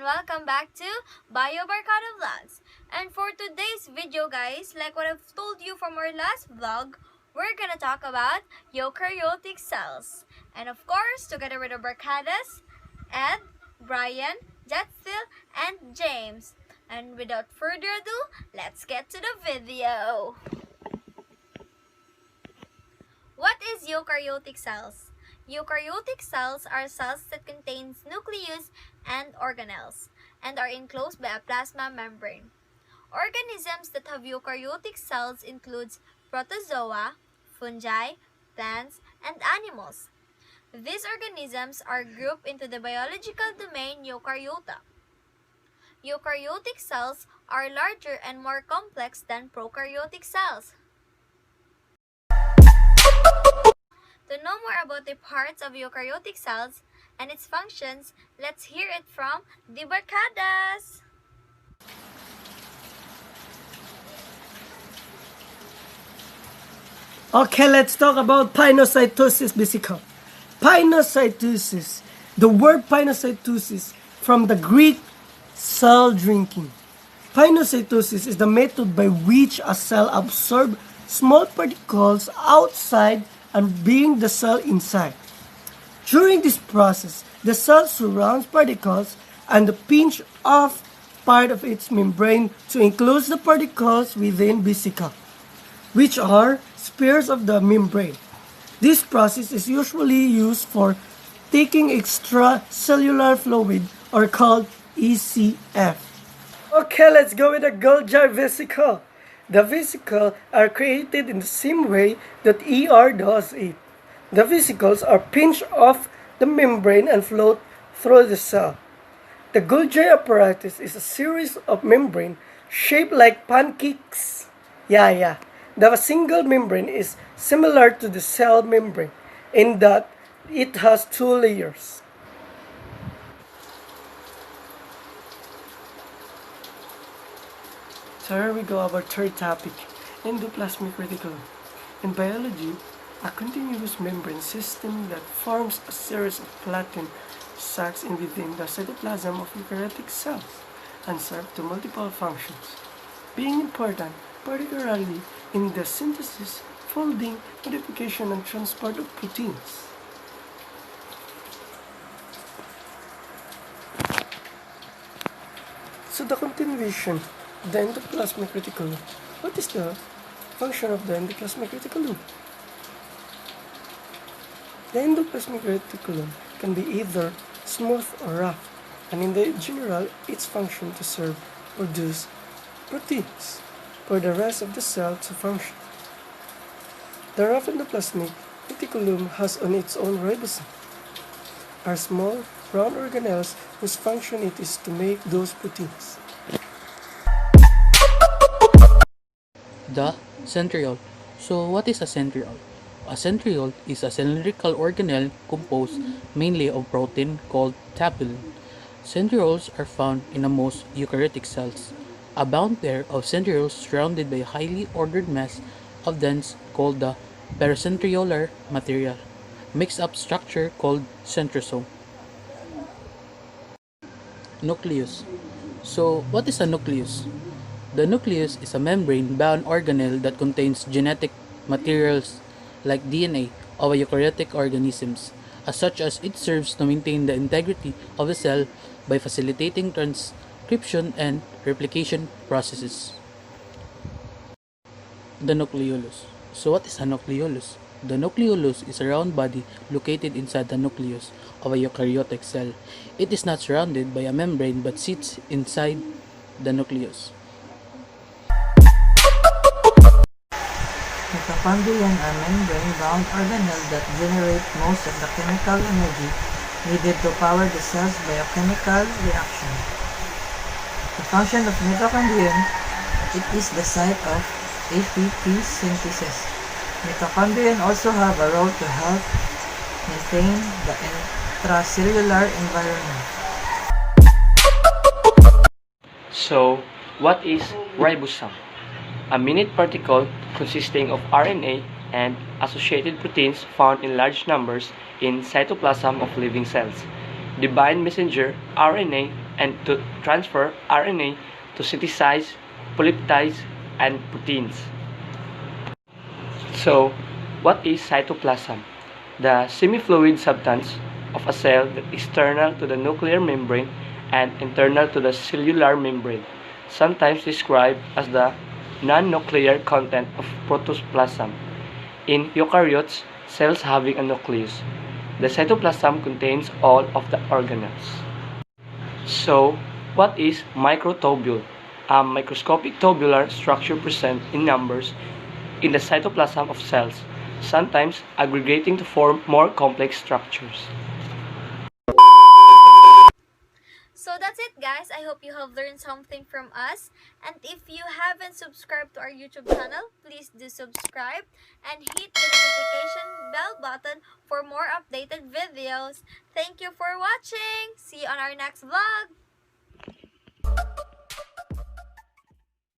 welcome back to Barcado Vlogs. And for today's video guys, like what I've told you from our last vlog, we're gonna talk about eukaryotic cells. And of course, together with the Barcadas, Ed, Brian, Jetsil, and James. And without further ado, let's get to the video. What is eukaryotic cells? Eukaryotic cells are cells that contain nucleus and organelles and are enclosed by a plasma membrane. Organisms that have eukaryotic cells include protozoa, fungi, plants, and animals. These organisms are grouped into the biological domain Eukaryota. Eukaryotic cells are larger and more complex than prokaryotic cells. To know more about the parts of eukaryotic cells and its functions, let's hear it from the Barcadas! Okay, let's talk about pinocytosis vesicle. Pinocytosis. The word pinocytosis from the Greek cell drinking. Pinocytosis is the method by which a cell absorbs small particles outside and being the cell inside. During this process, the cell surrounds particles and pinch off part of its membrane to enclose the particles within vesicle, which are spheres of the membrane. This process is usually used for taking extracellular fluid or called ECF. Okay, let's go with the Golgi vesicle. The vesicles are created in the same way that ER does it. The vesicles are pinched off the membrane and float through the cell. The Golgi apparatus is a series of membranes shaped like pancakes. The single membrane is similar to the cell membrane in that it has two layers. So here we go, our third topic, endoplasmic reticulum. In biology, a continuous membrane system that forms a series of platen sacs in within the cytoplasm of eukaryotic cells and serve to multiple functions, being important particularly in the synthesis, folding, modification, and transport of proteins. So the continuation, the endoplasmic reticulum. What is the function of the endoplasmic reticulum? The endoplasmic reticulum can be either smooth or rough, and in the general, its function to serve produce proteins for the rest of the cell to function. The rough endoplasmic reticulum has on its own ribosome, are small round organelles whose function it is to make those proteins. The centriole. So what is a centriole? A centriole is a cylindrical organelle composed mainly of protein called tubulin. Centrioles are found in most eukaryotic cells. A bound pair of centrioles surrounded by a highly ordered mass of dense called the pericentriolar material, mixed up structure called centrosome. Nucleus. So what is a nucleus? The nucleus is a membrane-bound organelle that contains genetic materials like DNA of eukaryotic organisms. As such, as it serves to maintain the integrity of the cell by facilitating transcription and replication processes. The nucleolus. So what is a nucleolus? The nucleolus is a round body located inside the nucleus of a eukaryotic cell. It is not surrounded by a membrane but sits inside the nucleus. Mitochondria are membrane-bound organelles that generate most of the chemical energy needed to power the cell's biochemical reaction. The function of mitochondrion, it is the site of ATP synthesis. Mitochondria also have a role to help maintain the intracellular environment. So, what is ribosome? A minute particle consisting of RNA and associated proteins found in large numbers in cytoplasm of living cells. The bind messenger RNA and to transfer RNA to synthesize polypeptides and proteins. So, what is cytoplasm? The semi-fluid substance of a cell that is external to the nuclear membrane and internal to the cellular membrane, sometimes described as the non-nuclear content of protoplasm. In eukaryotes, cells having a nucleus, the cytoplasm contains all of the organelles. So, what is microtubule? A microscopic tubular structure present in numbers in the cytoplasm of cells, sometimes aggregating to form more complex structures. So that's it, guys. I hope you have learned something from us. And if you haven't subscribed to our YouTube channel, please do subscribe and hit the notification bell button for more updated videos. Thank you for watching. See you on our next vlog.